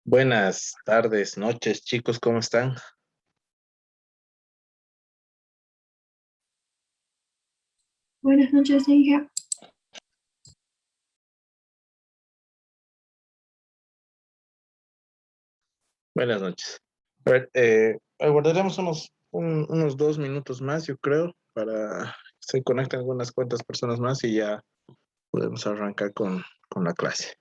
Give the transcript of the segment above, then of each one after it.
Buenas tardes, noches, chicos, ¿cómo están? Buenas noches, hija. Buenas noches. A ver, aguardaremos unos 2 minutos más, yo creo, para que se conecten algunas cuantas personas más y ya podemos arrancar con la clase.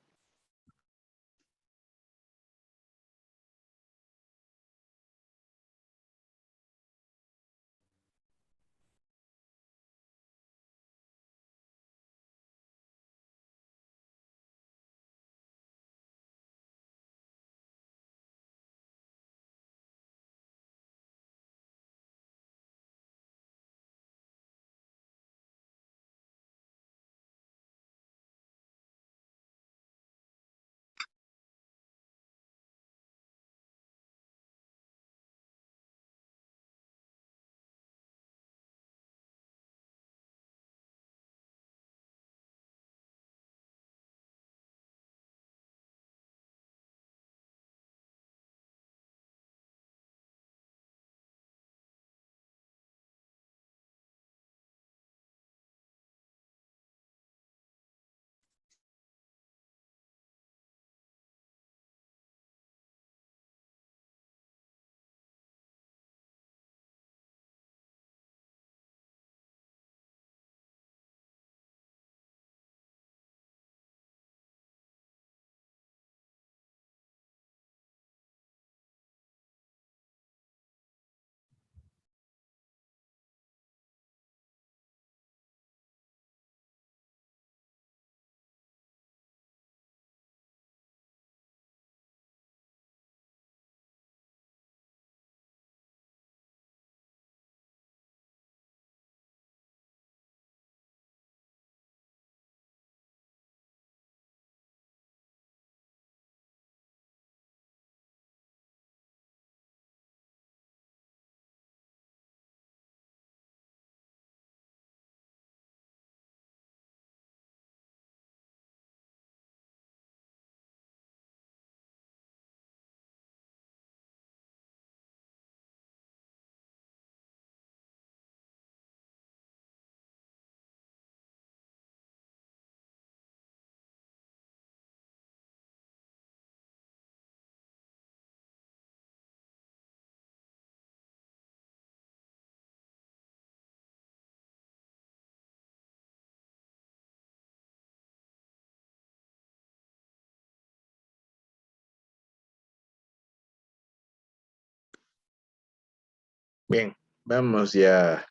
Bien, vamos ya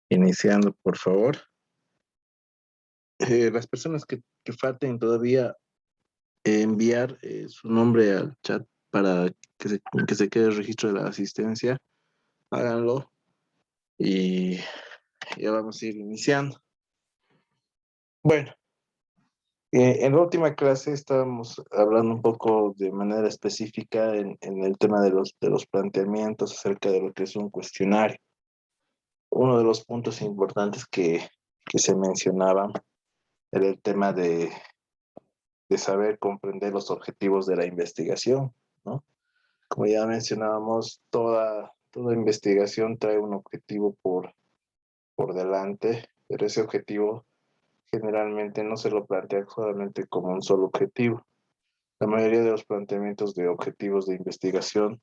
iniciando, por favor. Las personas que falten todavía enviar su nombre al chat para que se quede el registro de la asistencia, háganlo y ya vamos a ir iniciando. Bueno, en la última clase estábamos hablando un poco de manera específica en el tema de los planteamientos acerca de lo que es un cuestionario. Uno de los puntos importantes que se mencionaba era el tema de saber comprender los objetivos de la investigación, ¿no? Como ya mencionábamos, toda investigación trae un objetivo por delante, pero ese objetivo generalmente no se lo plantea solamente como un solo objetivo. La mayoría de los planteamientos de objetivos de investigación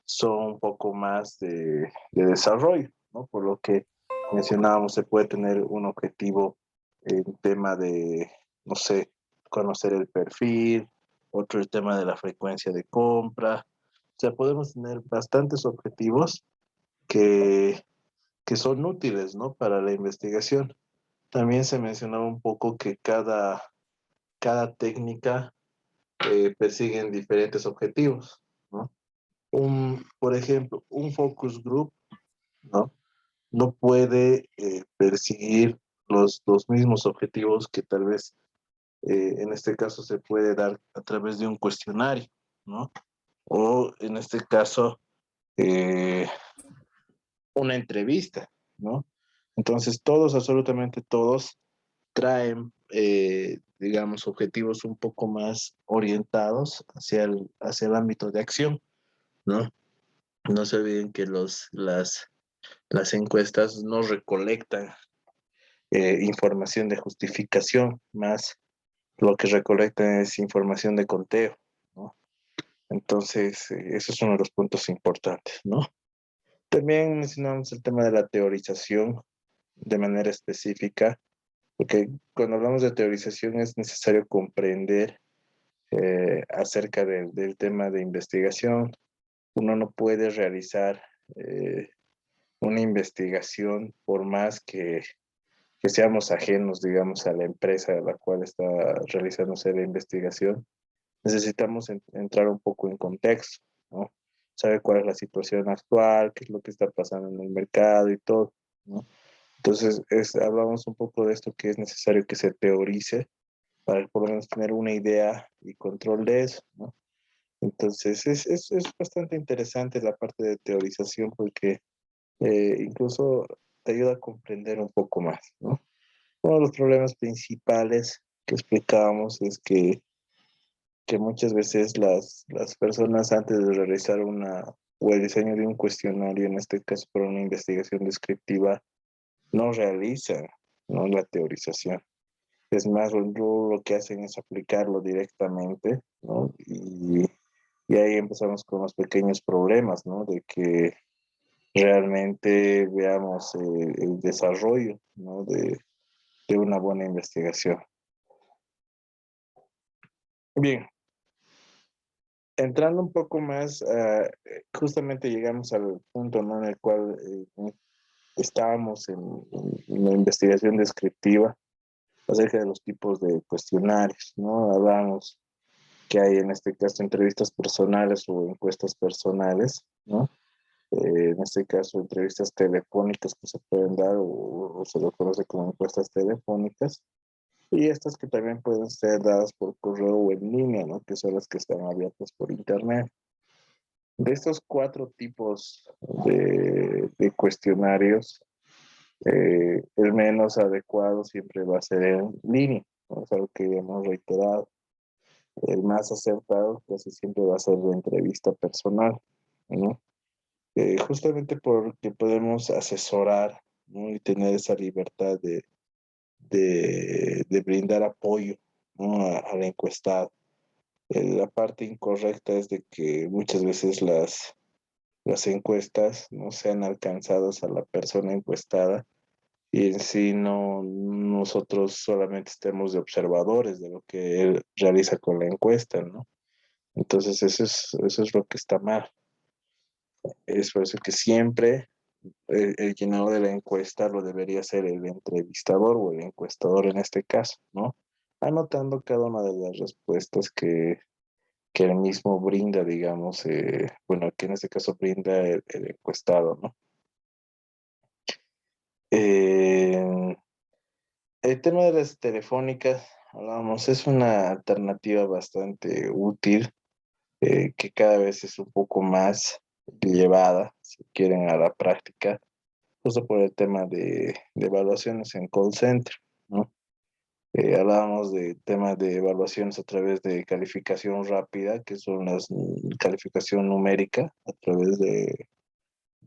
son un poco más de desarrollo, ¿no? Por lo que mencionábamos, se puede tener un objetivo en tema de, no sé, conocer el perfil, otro el tema de la frecuencia de compra. O sea, podemos tener bastantes objetivos que, que son útiles, ¿no? Para la investigación. También se mencionaba un poco que cada técnica persiguen diferentes objetivos, ¿no? Por ejemplo, un focus group, ¿no? No puede perseguir los mismos objetivos que tal vez en este caso se puede dar a través de un cuestionario, ¿no? O en este caso, eh, una entrevista, ¿no? Entonces, todos, absolutamente todos, traen digamos, objetivos un poco más orientados hacia el ámbito de acción, ¿no? No se olviden que las encuestas no recolectan información de justificación, más lo que recolectan es información de conteo, ¿no? Entonces, ese es uno de los puntos importantes, ¿no? También mencionamos el tema de la teorización de manera específica, porque cuando hablamos de teorización es necesario comprender acerca del tema de investigación. Uno no puede realizar una investigación por más que seamos ajenos, digamos, a la empresa a la cual está realizándose la investigación. Necesitamos entrar un poco en contexto, ¿no? Saber cuál es la situación actual, qué es lo que está pasando en el mercado y todo, ¿no? Entonces, hablamos un poco de esto que es necesario que se teorice para por lo menos tener una idea y control de eso, ¿no? Entonces, es bastante interesante la parte de teorización porque incluso te ayuda a comprender un poco más, ¿no? Uno de los problemas principales que explicábamos es que muchas veces las personas antes de realizar o el diseño de un cuestionario, en este caso para una investigación descriptiva, no realizan, ¿no?, la teorización. Es más, lo que hacen es aplicarlo directamente, ¿no? Y ahí empezamos con los pequeños problemas, ¿no? De que realmente veamos el desarrollo, ¿no?, de una buena investigación. Bien, entrando un poco más, justamente llegamos al punto, ¿no?, en el cual estábamos en la investigación descriptiva acerca de los tipos de cuestionarios, ¿no? Hablamos que hay en este caso entrevistas personales o encuestas personales, ¿no? En este caso entrevistas telefónicas que se pueden dar o se lo conoce como encuestas telefónicas, y estas que también pueden ser dadas por correo o en línea, ¿no?, que son las que están abiertas por internet. De estos cuatro tipos de cuestionarios, el menos adecuado siempre va a ser en línea, ¿no? Es algo que hemos reiterado. El más acertado casi siempre va a ser de entrevista personal, ¿no? Justamente porque podemos asesorar, ¿no?, y tener esa libertad de brindar apoyo, ¿no?, al encuestado. La parte incorrecta es de que muchas veces las encuestas no sean alcanzadas a la persona encuestada y en sí no nosotros solamente estemos de observadores de lo que él realiza con la encuesta, ¿no? Entonces eso es lo que está mal. Es por eso que siempre el llenador de la encuesta lo debería ser el entrevistador o el encuestador en este caso, ¿no? Anotando cada una de las respuestas que él mismo brinda, digamos, bueno, que en este caso brinda el encuestado, ¿no? Eh, el tema de las telefónicas, hablábamos, es una alternativa bastante útil, que cada vez es un poco más llevada, si quieren, a la práctica, justo por el tema de evaluaciones en call center, ¿no? Hablábamos de temas de evaluaciones a través de calificación rápida, que son las calificación numérica a través de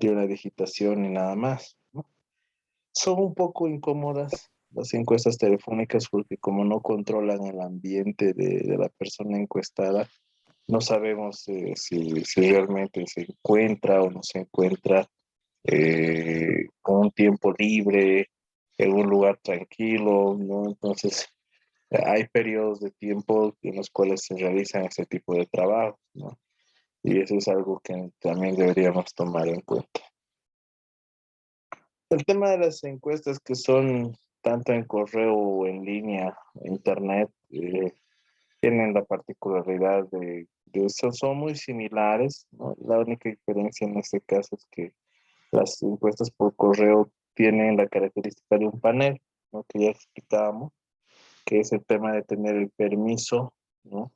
una digitación y nada más, ¿no? Son un poco incómodas las encuestas telefónicas porque como no controlan el ambiente de la persona encuestada, no sabemos si realmente se encuentra o no se encuentra con un tiempo libre, en un lugar tranquilo, ¿no? Entonces, hay periodos de tiempo en los cuales se realizan este tipo de trabajo, ¿no? Y eso es algo que también deberíamos tomar en cuenta. El tema de las encuestas que son tanto en correo o en línea, internet, tienen la particularidad son muy similares, ¿no? La única diferencia en este caso es que las encuestas por correo tienen la característica de un panel, ¿no?, que ya explicábamos, que es el tema de tener el permiso, ¿no?,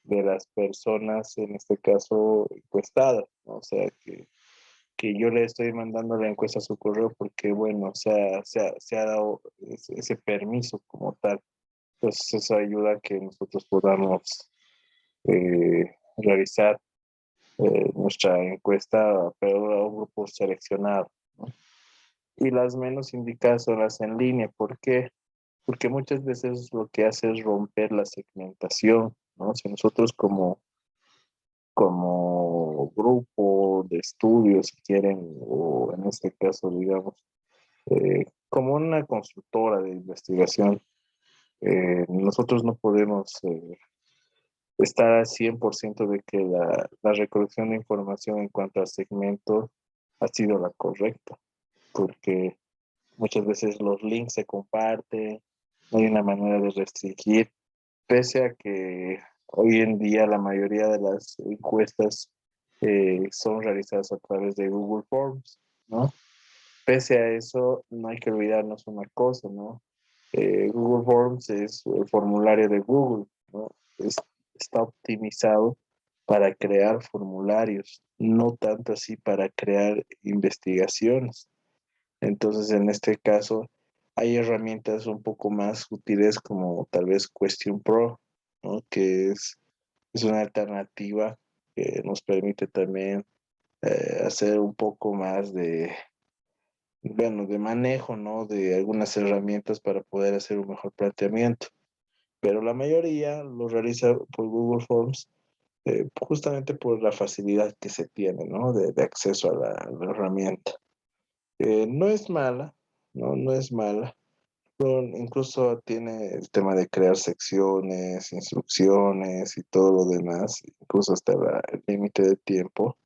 de las personas, en este caso, encuestadas, ¿no? O sea, que yo le estoy mandando la encuesta a su correo porque, bueno, o sea, se ha dado ese permiso como tal. Entonces eso ayuda a que nosotros podamos realizar nuestra encuesta, pero a un grupo seleccionado, ¿no? Y las menos indicadas son las en línea. ¿Por qué? Porque muchas veces lo que hace es romper la segmentación, ¿no? Si nosotros como grupo de estudio, si quieren, o en este caso, digamos, como una consultora de investigación, nosotros no podemos estar al 100% de que la recolección de información en cuanto a segmentos ha sido la correcta, porque muchas veces los links se comparten, no hay una manera de restringir, pese a que hoy en día la mayoría de las encuestas son realizadas a través de Google Forms, ¿no? Pese a eso, no hay que olvidarnos una cosa, ¿no? Google Forms es el formulario de Google, ¿no? Está optimizado para crear formularios, no tanto así para crear investigaciones. Entonces, en este caso, hay herramientas un poco más útiles como tal vez Question Pro, ¿no? Que es una alternativa que nos permite también hacer un poco más bueno, de manejo, ¿no? De algunas herramientas para poder hacer un mejor planteamiento. Pero la mayoría lo realiza por Google Forms, justamente por la facilidad que se tiene, ¿no? De acceso a la herramienta. No es mala, ¿no? No es mala. Pero incluso tiene el tema de crear secciones, instrucciones y todo lo demás, incluso hasta el límite de tiempo.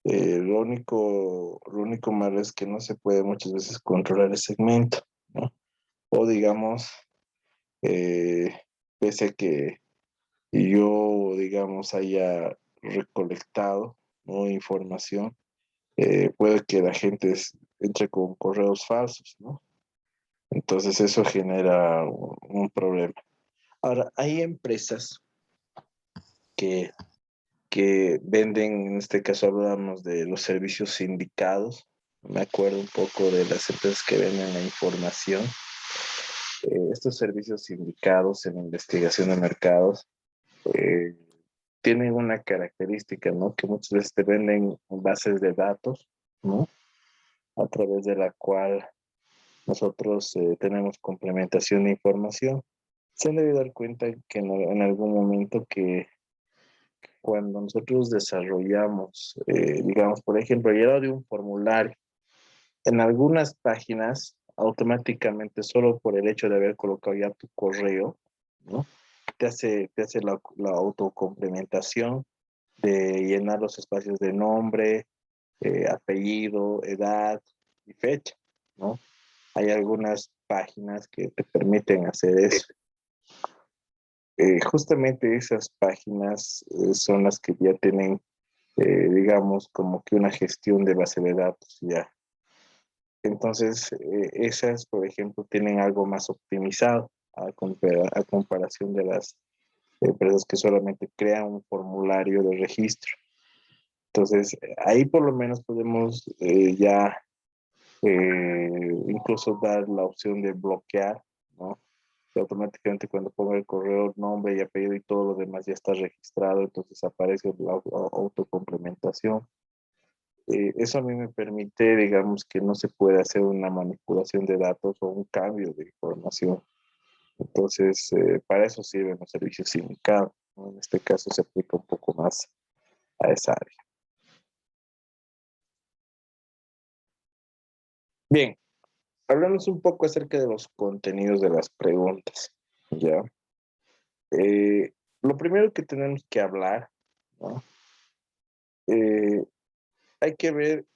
Lo único malo es que no se puede muchas veces controlar el segmento, ¿no? O digamos, eh, pese a que yo, digamos, haya recolectado, ¿no? Información, puede que la gente entre con correos falsos, ¿no? Entonces eso genera un problema. Ahora, hay empresas que, que venden, en este caso hablamos de los servicios sindicados. Me acuerdo un poco de las empresas que venden la información. Estos servicios sindicados en investigación de mercados eh, tienen una característica, ¿no? Que muchas veces te venden bases de datos, ¿no? A través de la cual nosotros tenemos complementación de información. Se han debido dar cuenta que en algún momento que cuando nosotros desarrollamos, digamos, por ejemplo, llenado de un formulario, en algunas páginas, automáticamente, solo por el hecho de haber colocado ya tu correo, ¿no? Te hace la autocomplementación de llenar los espacios de nombre, apellido, edad y fecha, ¿no? Hay algunas páginas que te permiten hacer eso. Justamente esas páginas son las que ya tienen, digamos, como que una gestión de base de datos ya. Entonces, esas, por ejemplo, tienen algo más optimizado a comparación de las empresas que solamente crean un formulario de registro. Entonces, ahí por lo menos podemos ya incluso dar la opción de bloquear, ¿no? Que automáticamente cuando ponga el correo, nombre y apellido y todo lo demás ya está registrado, entonces aparece la autocomplementación. Eso a mí me permite, digamos, que no se puede hacer una manipulación de datos o un cambio de información. Entonces, para eso sirven los servicios sindicados, ¿no? En este caso se aplica un poco más a esa área. Bien, hablamos un poco acerca de los contenidos de las preguntas, ¿ya? Lo primero que tenemos que hablar, ¿no? Eh, hay que ver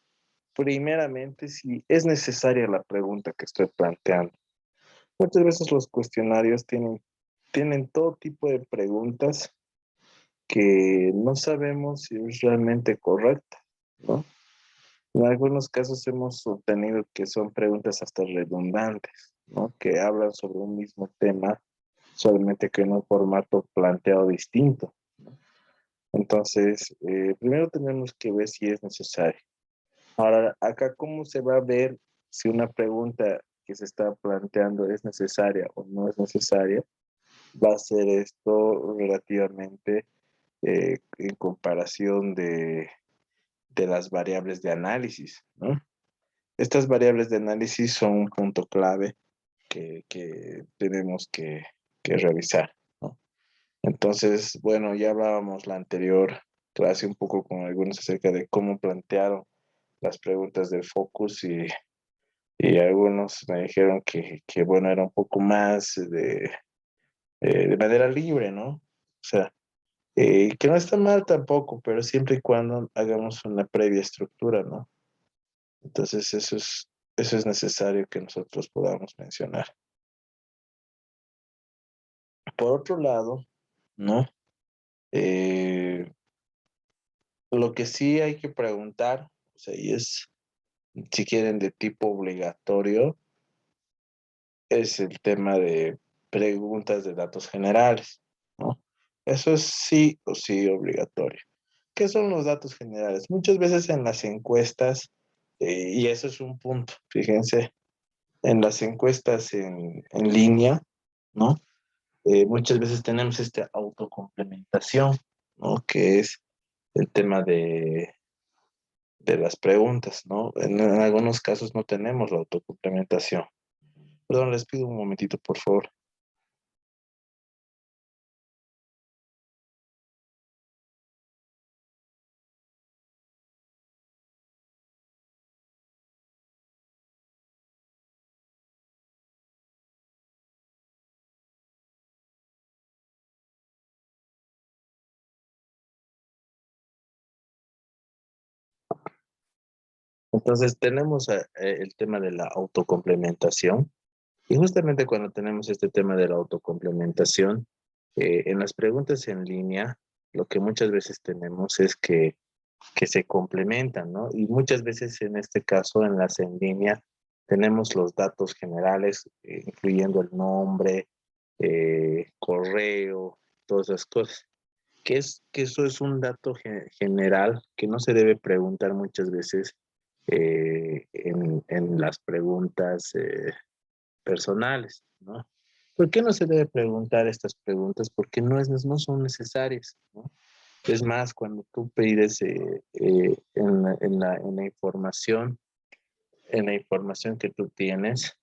primeramente si es necesaria la pregunta que estoy planteando. Muchas veces los cuestionarios tienen todo tipo de preguntas que no sabemos si es realmente correcta, ¿no? En algunos casos hemos obtenido que son preguntas hasta redundantes, ¿no? Que hablan sobre un mismo tema, solamente que en un formato planteado distinto. Entonces, primero tenemos que ver si es necesario. Ahora, acá, ¿cómo se va a ver si una pregunta que se está planteando es necesaria o no es necesaria? va a ser esto relativamente en comparación de las variables de análisis, ¿no? Estas variables de análisis son un punto clave que tenemos que revisar, ¿no? Entonces, bueno, ya hablábamos la anterior clase un poco con algunos acerca de cómo plantearon las preguntas del focus y algunos me dijeron que bueno, era un poco más de manera libre, ¿no? O sea, que no está mal tampoco, pero siempre y cuando hagamos una previa estructura, ¿no? Entonces eso es necesario que nosotros podamos mencionar. Por otro lado, ¿no? Eh, lo que sí hay que preguntar, o sea, y es, si quieren, de tipo obligatorio, es el tema de preguntas de datos generales, ¿no? Eso es sí o sí obligatorio. ¿Qué son los datos generales? Muchas veces en las encuestas, y eso es un punto, fíjense, en las encuestas en línea, ¿no? Muchas veces tenemos esta autocomplementación, ¿no? Que es el tema de las preguntas, ¿no? En algunos casos no tenemos la autocomplementación. Perdón, les pido un momentito, por favor. Entonces tenemos el tema de la autocomplementación y justamente cuando tenemos este tema de la autocomplementación, en las preguntas en línea, lo que muchas veces tenemos es que se complementan, ¿no? Y muchas veces en este caso, en las en línea, tenemos los datos generales, incluyendo el nombre, correo, todas esas cosas. Que eso es un dato general que no se debe preguntar muchas veces en las preguntas personales, ¿no? ¿Por qué no se debe preguntar estas preguntas? Porque no son necesarias, ¿no? Es más, cuando tú pides en la información que tú tienes,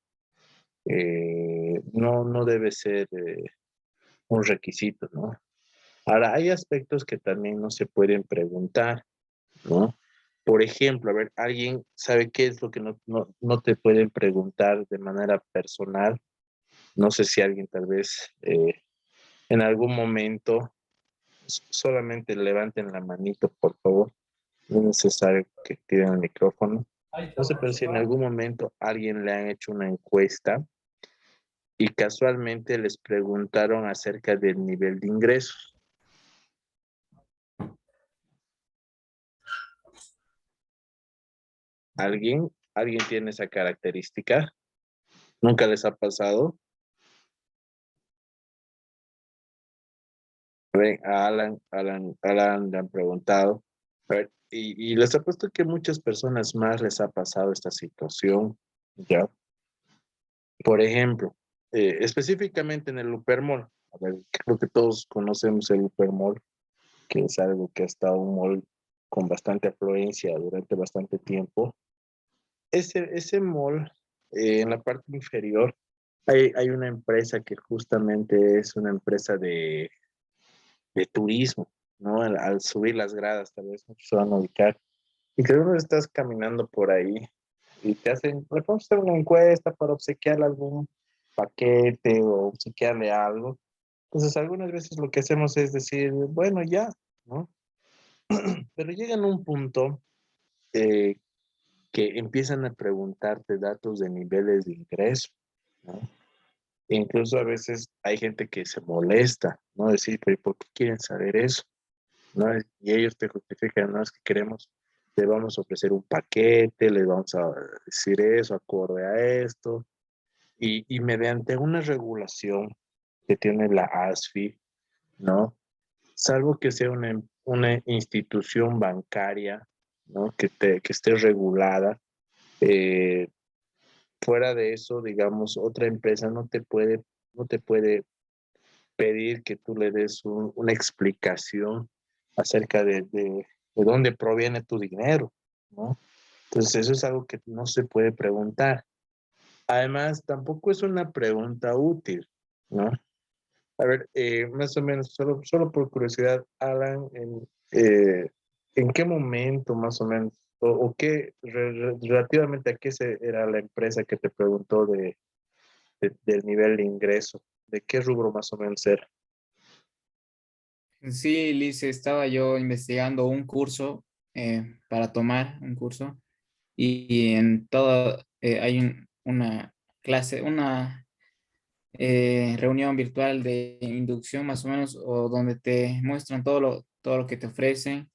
no debe ser un requisito, ¿no? Ahora, hay aspectos que también no se pueden preguntar, ¿no? Por ejemplo, a ver, alguien sabe qué es lo que no te pueden preguntar de manera personal. No sé si alguien tal vez en algún momento solamente levanten la manito, por favor. No es necesario que tiren el micrófono. No sé, pero si en algún momento alguien le han hecho una encuesta y casualmente les preguntaron acerca del nivel de ingresos. ¿Alguien tiene esa característica? ¿Nunca les ha pasado? Ven, a Alan le han preguntado. A ver, y les apuesto que muchas personas más les ha pasado esta situación, ¿ya? Por ejemplo, específicamente en el Upermall. A ver, creo que todos conocemos el Upermall, que es algo que ha estado un mall con bastante afluencia durante bastante tiempo. Ese mall, en la parte inferior, hay una empresa que justamente es una empresa de turismo, ¿no? Al subir las gradas, tal vez muchos se van a ubicar. Y que uno estás caminando por ahí y te hacen, le podemos hacer una encuesta para obsequiarle algún paquete o obsequiarle algo. Entonces, algunas veces lo que hacemos es decir, bueno, ya, ¿no? Pero llegan a un punto eh, que empiezan a preguntarte datos de niveles de ingreso, ¿no? E incluso a veces hay gente que se molesta, ¿no? Decir, pero ¿por qué quieren saber eso? ¿No? Y ellos te justifican, no es que queremos, le vamos a ofrecer un paquete, les vamos a decir eso acorde a esto, y mediante una regulación que tiene la ASFI, ¿no? Salvo que sea una institución bancaria, ¿no? Que esté regulada, eh, fuera de eso, digamos, otra empresa no te puede pedir que tú le des una explicación acerca de dónde proviene tu dinero, ¿no? Entonces eso es algo que no se puede preguntar. Además, tampoco es una pregunta útil, ¿no? A ver, más o menos, solo por curiosidad, Alan, ¿en qué momento más o menos, o qué, relativamente a qué era la empresa que te preguntó del nivel de ingreso? ¿De qué rubro más o menos era? Sí, Liz, estaba yo investigando un curso para tomar un curso y en todo hay una clase, una reunión virtual de inducción más o menos, o donde te muestran todo lo que te ofrecen,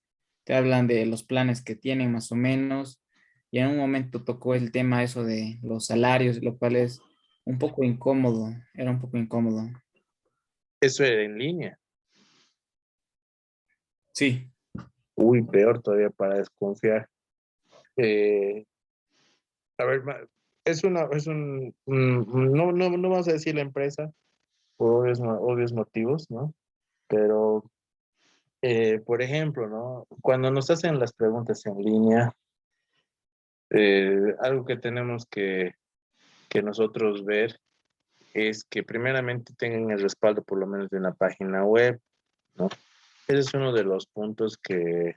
te hablan de los planes que tienen más o menos, y en un momento tocó el tema eso de los salarios, lo cual es un poco incómodo, era un poco incómodo. Eso era en línea. Sí. Uy, peor todavía para desconfiar. Eh, a ver, no vamos a decir la empresa por obvios motivos, ¿no? Pero, por ejemplo, ¿no? Cuando nos hacen las preguntas en línea, algo que tenemos que nosotros ver es que primeramente tengan el respaldo por lo menos de una página web, ¿no? Ese es uno de los puntos que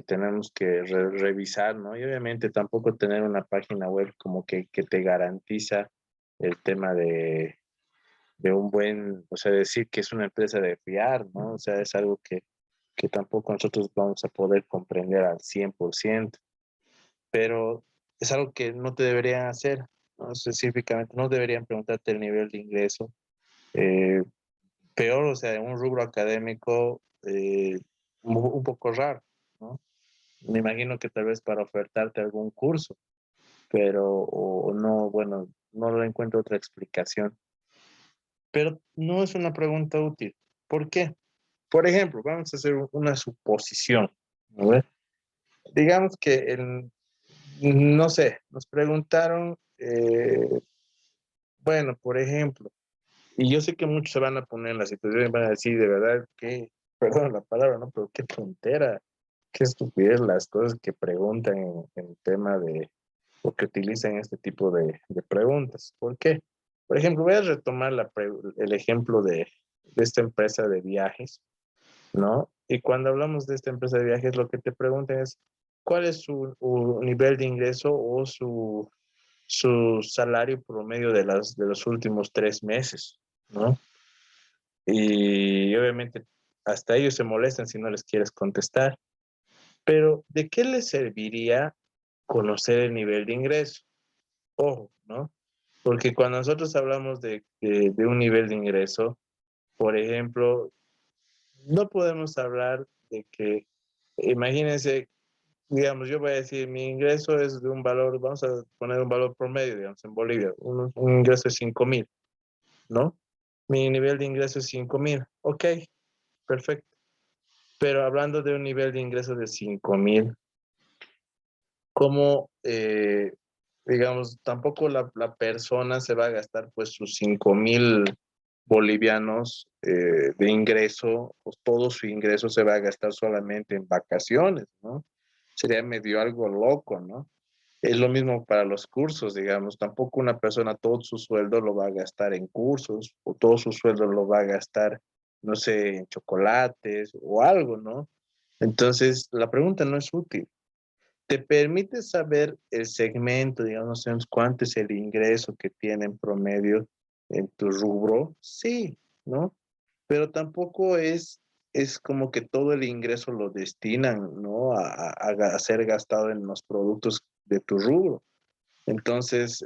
tenemos que revisar, ¿no? Y obviamente tampoco tener una página web como que te garantiza el tema de un buen, o sea, decir que es una empresa de fiar, ¿no? O sea, es algo que tampoco nosotros vamos a poder comprender al 100%, pero es algo que no te deberían hacer, ¿no? Específicamente, no deberían preguntarte el nivel de ingreso. Eh, Peor, o sea, en un rubro académico un poco raro, ¿no? Me imagino que tal vez para ofertarte algún curso, pero o no, bueno, no le encuentro otra explicación. Pero no es una pregunta útil. ¿Por qué? Por ejemplo, vamos a hacer una suposición. A ver, digamos que no sé, nos preguntaron, bueno, por ejemplo, y yo sé que muchos se van a poner en la situación y van a decir, de verdad, que, perdón la palabra, ¿no? Pero qué tontera, qué estupidez las cosas que preguntan en tema de, o que utilizan este tipo de preguntas. ¿Por qué? Por ejemplo, voy a retomar el ejemplo de esta empresa de viajes, ¿no? Y cuando hablamos de esta empresa de viajes, lo que te preguntan es, ¿cuál es su nivel de ingreso o su salario promedio de los últimos 3 meses, ¿no? Y obviamente hasta ellos se molestan si no les quieres contestar. Pero ¿de qué les serviría conocer el nivel de ingreso? Ojo, ¿no? Porque cuando nosotros hablamos de un nivel de ingreso, por ejemplo, no podemos hablar de que, imagínense, digamos, yo voy a decir, mi ingreso es de un valor, vamos a poner un valor promedio, digamos, en Bolivia, un ingreso de 5,000, ¿no? Mi nivel de ingreso es 5,000. Ok, perfecto. Pero hablando de un nivel de ingreso de 5,000, ¿cómo, digamos, tampoco la persona se va a gastar pues sus 5,000 bolivianos de ingreso, pues todo su ingreso se va a gastar solamente en vacaciones, ¿no? Sería medio algo loco, ¿no? Es lo mismo para los cursos, digamos, tampoco una persona todo su sueldo lo va a gastar en cursos o todo su sueldo lo va a gastar, no sé, en chocolates o algo, ¿no? Entonces, la pregunta no es útil. ¿Te permite saber el segmento, digamos, en cuánto es el ingreso que tiene en promedio en tu rubro? Sí, ¿no? Pero tampoco es como que todo el ingreso lo destinan, ¿no? A ser gastado en los productos de tu rubro. Entonces,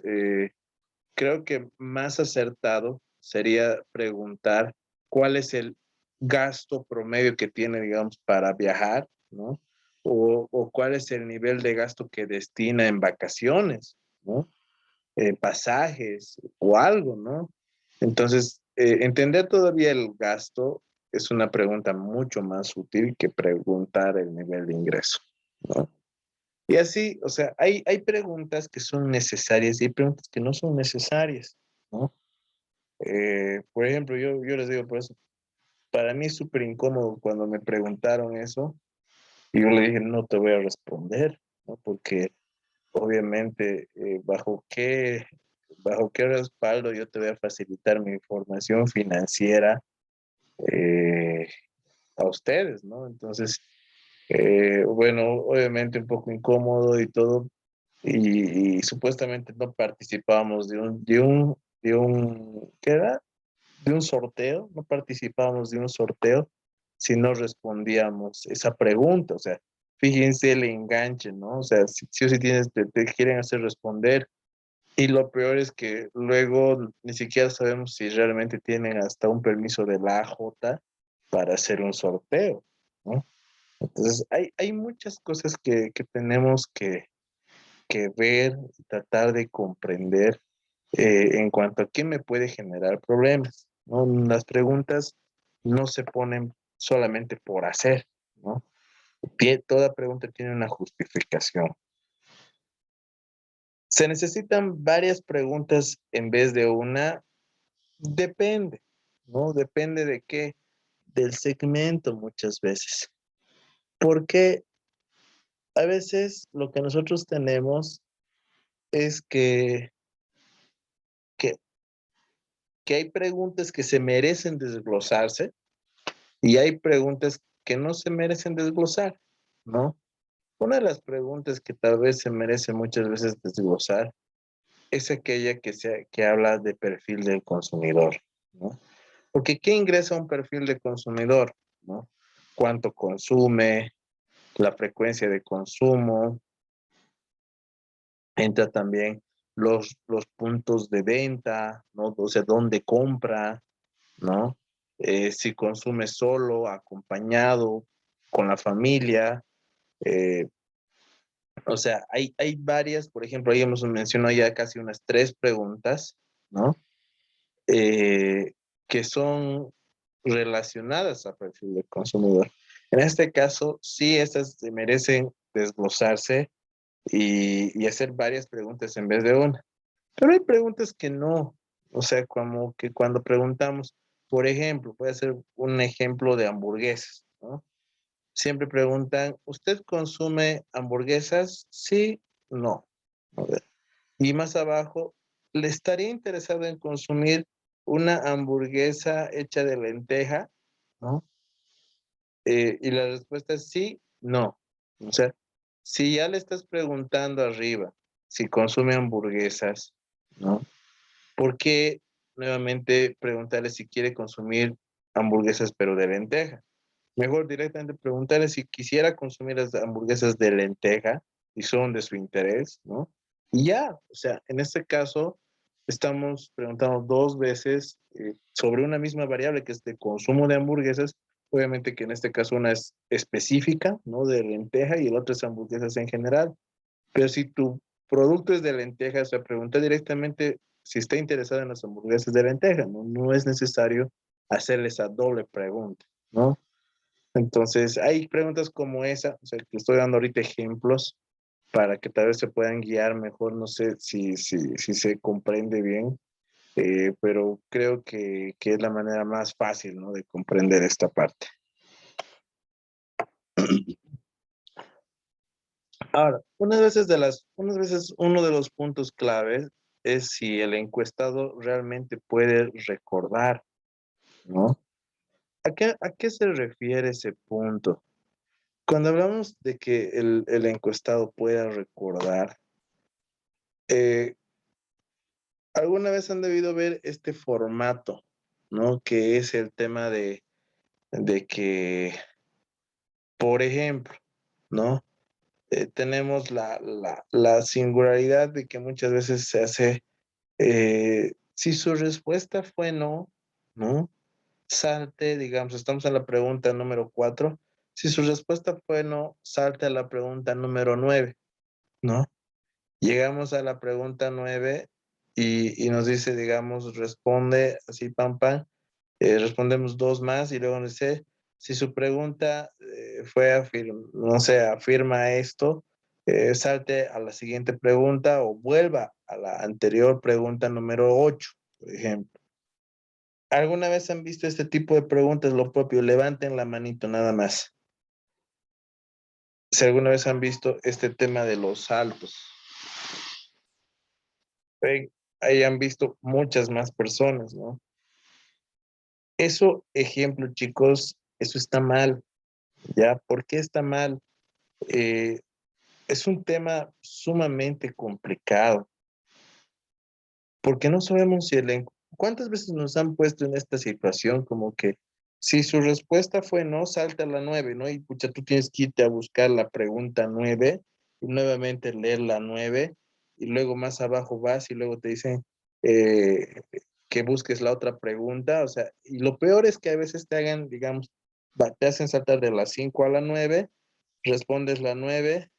creo que más acertado sería preguntar cuál es el gasto promedio que tiene, digamos, para viajar, ¿no? O cuál es el nivel de gasto que destina en vacaciones, ¿no? En pasajes o algo, ¿no? Entonces, entender todavía el gasto es una pregunta mucho más útil que preguntar el nivel de ingreso, ¿no? Y así, o sea, hay preguntas que son necesarias y hay preguntas que no son necesarias, ¿no? Por ejemplo, yo les digo, por eso, para mí es súper incómodo cuando me preguntaron eso y yo le dije, no te voy a responder, ¿no? Porque obviamente, bajo qué respaldo yo te voy a facilitar mi información financiera eh, a ustedes, ¿no? Entonces, bueno, obviamente un poco incómodo y todo, y supuestamente no participábamos ¿qué era? De un sorteo, no participábamos de un sorteo si no respondíamos esa pregunta, o sea, fíjense el enganche, ¿no? O sea, si o si te quieren hacer responder, y lo peor es que luego ni siquiera sabemos si realmente tienen hasta un permiso de la AJ para hacer un sorteo, ¿no? Entonces, hay muchas cosas que tenemos que ver y tratar de comprender en cuanto a qué me puede generar problemas, ¿no? Las preguntas no se ponen solamente por hacer, ¿no? Toda pregunta tiene una justificación. ¿Se necesitan varias preguntas en vez de una? Depende, ¿no? Depende de qué, del segmento muchas veces. Porque a veces lo que nosotros tenemos es que, que hay preguntas que se merecen desglosarse y hay preguntas que no se merecen desglosar, ¿no? Una de las preguntas que tal vez se merece muchas veces desglosar es aquella que habla de perfil del consumidor, ¿no? Porque ¿qué ingresa un perfil de consumidor? ¿No? ¿Cuánto consume? La frecuencia de consumo. Entra también los puntos de venta, ¿no? O sea, dónde compra, ¿no? Si consume solo, acompañado, con la familia. eh, o sea, hay varias, por ejemplo, ahí hemos mencionado ya casi unas 3 preguntas, ¿no? Eh, que son relacionadas a perfil del consumidor. En este caso, sí, estas merecen desglosarse y hacer varias preguntas en vez de una. Pero hay preguntas que no. O sea, como que cuando preguntamos, por ejemplo, voy a hacer un ejemplo de hamburguesas, ¿no? Siempre preguntan, ¿usted consume hamburguesas? Sí, no. A ver. Y más abajo, ¿le estaría interesado en consumir una hamburguesa hecha de lenteja? ¿No? Y la respuesta es sí, no. O sea, si ya le estás preguntando arriba si consume hamburguesas, ¿no? ¿Por qué nuevamente preguntarle si quiere consumir hamburguesas pero de lenteja? Mejor directamente preguntarle si quisiera consumir las hamburguesas de lenteja y son de su interés, ¿no? Y ya, o sea, en este caso estamos preguntando 2 veces sobre una misma variable que es de consumo de hamburguesas, obviamente que en este caso una es específica, ¿no? De lenteja y el otro es hamburguesas en general. Pero si tu producto es de lentejas, o sea, pregunta directamente si está interesado en las hamburguesas de lenteja, ¿no? No es necesario hacerle esa doble pregunta, ¿no? Entonces, hay preguntas como esa, o sea, que estoy dando ahorita ejemplos para que tal vez se puedan guiar mejor, no sé si se comprende bien, pero creo que es la manera más fácil, ¿no? De comprender esta parte. Ahora, unas veces uno de los puntos claves es si el encuestado realmente puede recordar, ¿no? ¿A qué se refiere ese punto? Cuando hablamos de que el encuestado pueda recordar, eh, alguna vez han debido ver este formato, ¿no? Que es el tema de que, por ejemplo, ¿no? Tenemos la singularidad de que muchas veces se hace, si su respuesta fue no, ¿no? Salte, digamos, estamos en la pregunta número 4. Si su respuesta fue no, salte a la pregunta número 9, ¿no? Llegamos a la pregunta 9 y nos dice, digamos, responde así, pam, pam. Respondemos 2 más y luego nos dice, si su pregunta fue, no sé, afirma esto, salte a la siguiente pregunta o vuelva a la anterior pregunta número 8, por ejemplo. ¿Alguna vez han visto este tipo de preguntas? Lo propio, levanten la manito nada más. Si alguna vez han visto este tema de los saltos. Ahí han visto muchas más personas, ¿no? Eso, ejemplo, chicos, eso está mal, ¿ya? ¿Por qué está mal? Eh, es un tema sumamente complicado, porque no sabemos si ¿cuántas veces nos han puesto en esta situación como que si su respuesta fue no, salta la 9, ¿no? Y pucha, tú tienes que irte a buscar la pregunta 9 y nuevamente leer la 9 y luego más abajo vas y luego te dicen eh, que busques la otra pregunta, o sea, y lo peor es que a veces te hagan, digamos, te hacen saltar de la 5 a la 9, respondes la 9,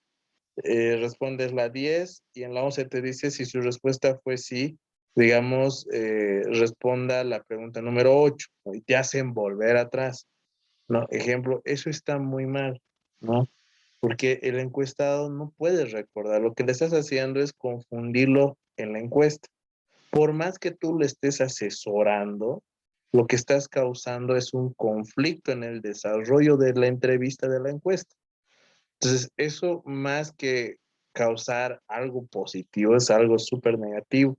respondes la 10 y en la 11 te dice si su respuesta fue sí, digamos, responda la pregunta número 8, ¿no? Y te hacen volver atrás, ¿no? Ejemplo, eso está muy mal, ¿no? Porque el encuestado no puede recordar, lo que le estás haciendo es confundirlo en la encuesta. Por más que tú le estés asesorando, lo que estás causando es un conflicto en el desarrollo de la entrevista de la encuesta. Entonces, eso más que causar algo positivo, es algo súper negativo.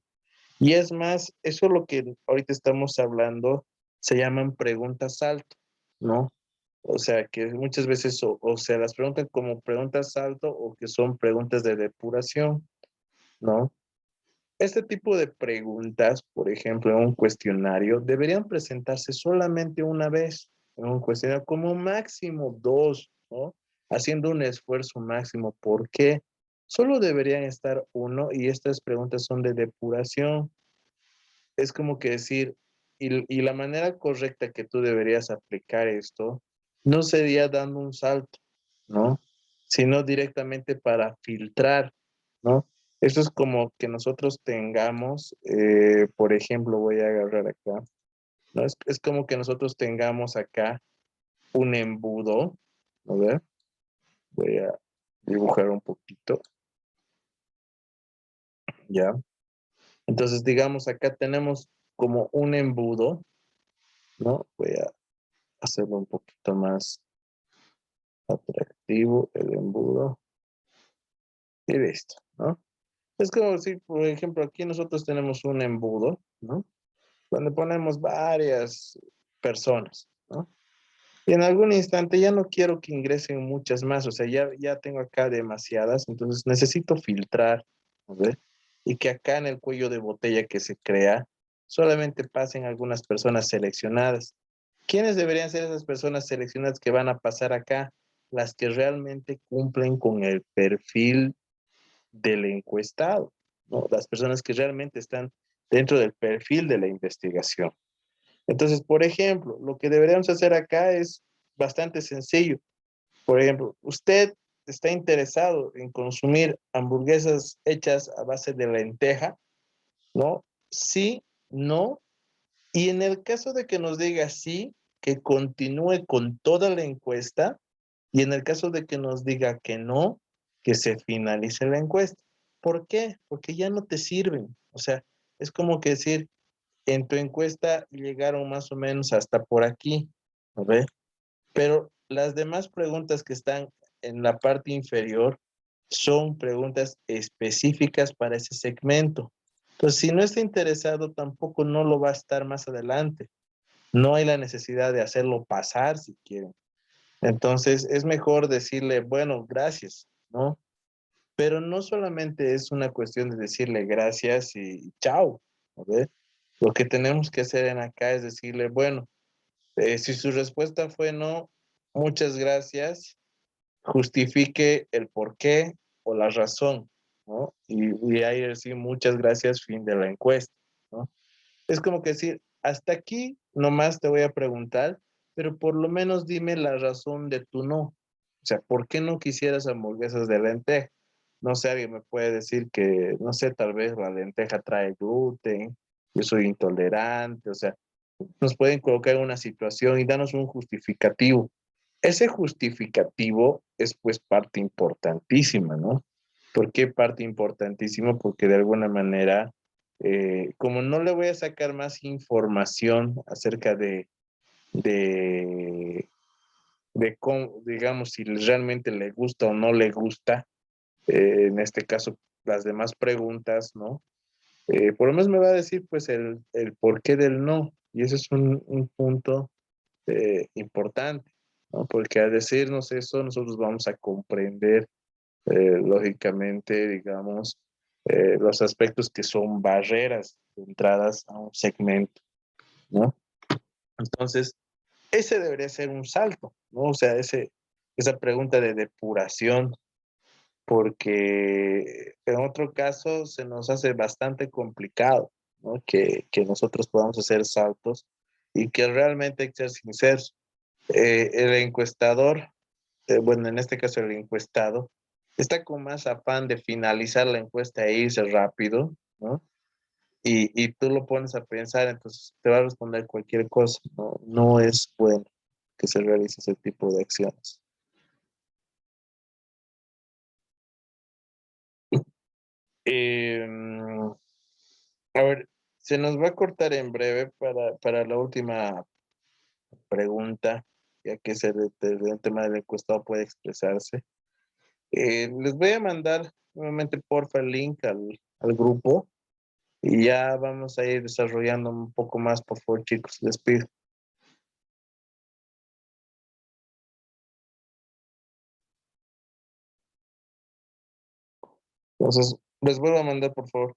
Y es más, eso es lo que ahorita estamos hablando, se llaman preguntas salto, ¿no? O sea, que muchas veces o se las preguntan como preguntas salto o que son preguntas de depuración, ¿no? Este tipo de preguntas, por ejemplo, en un cuestionario, deberían presentarse solamente una vez en un cuestionario, como máximo dos, ¿no? Haciendo un esfuerzo máximo. ¿Por qué? Solo deberían estar uno y estas preguntas son de depuración. Es como que decir, y la manera correcta que tú deberías aplicar esto no sería dando un salto, ¿no? Sino directamente para filtrar, ¿no? Eso es como que nosotros tengamos, por ejemplo, voy a agarrar acá, ¿no? Es como que nosotros tengamos acá un embudo, a ver, voy a dibujar un poquito, ¿ya? Entonces, digamos, acá tenemos como un embudo, ¿no? Voy a hacerlo un poquito más atractivo el embudo y listo, ¿no? Es como si, por ejemplo, aquí nosotros tenemos un embudo, ¿no? Donde ponemos varias personas, ¿no? Y en algún instante ya no quiero que ingresen muchas más, o sea, ya tengo acá demasiadas, entonces necesito filtrar, ¿ves? Y que acá en el cuello de botella que se crea, solamente pasen algunas personas seleccionadas. ¿Quiénes deberían ser esas personas seleccionadas que van a pasar acá? Las que realmente cumplen con el perfil del encuestado, ¿no? Las personas que realmente están dentro del perfil de la investigación. Entonces, por ejemplo, lo que deberíamos hacer acá es bastante sencillo. Por ejemplo, usted está interesado en consumir hamburguesas hechas a base de lenteja, ¿no? Sí, no. Y en el caso de que nos diga sí, que continúe con toda la encuesta. Y en el caso de que nos diga que no, que se finalice la encuesta. ¿Por qué? Porque ya no te sirven. O sea, es como que decir, en tu encuesta llegaron más o menos hasta por aquí, ¿no ve? Pero las demás preguntas que están en la parte inferior son preguntas específicas para ese segmento. Entonces, si no está interesado, tampoco no lo va a estar más adelante. No hay la necesidad de hacerlo pasar si quieren. Entonces, es mejor decirle, bueno, gracias, ¿no? Pero no solamente es una cuestión de decirle gracias y chao, ¿ves? Lo que tenemos que hacer en acá es decirle, bueno, si su respuesta fue no, muchas gracias, justifique el por qué o la razón, ¿no? Y ahí decir muchas gracias, fin de la encuesta, ¿no? Es como que decir, hasta aquí nomás te voy a preguntar, pero por lo menos dime la razón de tu no. O sea, ¿por qué no quisieras hamburguesas de lenteja? No sé, alguien me puede decir que, no sé, tal vez la lenteja trae gluten, yo soy intolerante, o sea, nos pueden colocar en una situación y darnos un justificativo. Ese justificativo es pues parte importantísima, ¿no? ¿Por qué parte importantísima? Porque de alguna manera Como no le voy a sacar más información acerca de, de cómo, digamos, si realmente le gusta o no le gusta, en este caso, las demás preguntas, ¿no? Por lo menos me va a decir, pues, el porqué del no. Y ese es un punto importante, ¿no? Porque al decirnos eso, nosotros vamos a comprender, lógicamente, digamos, los aspectos que son barreras de entradas a un segmento, ¿no? Entonces, ese debería ser un salto, ¿no? O sea, esa pregunta de depuración, porque en otro caso se nos hace bastante complicado, ¿no? Que nosotros podamos hacer saltos y que realmente hay que ser sinceros. El encuestador, bueno, en este caso el encuestado, está con más afán de finalizar la encuesta e irse rápido, ¿no? Y tú lo pones a pensar, entonces te va a responder cualquier cosa, ¿no? No es bueno que se realice ese tipo de acciones. Eh, a ver, se nos va a cortar en breve para la última pregunta, ya que el tema del encuestado puede expresarse. Les voy a mandar nuevamente, porfa, el link al grupo y ya vamos a ir desarrollando un poco más, por favor, chicos. Les pido. Entonces, les vuelvo a mandar, por favor.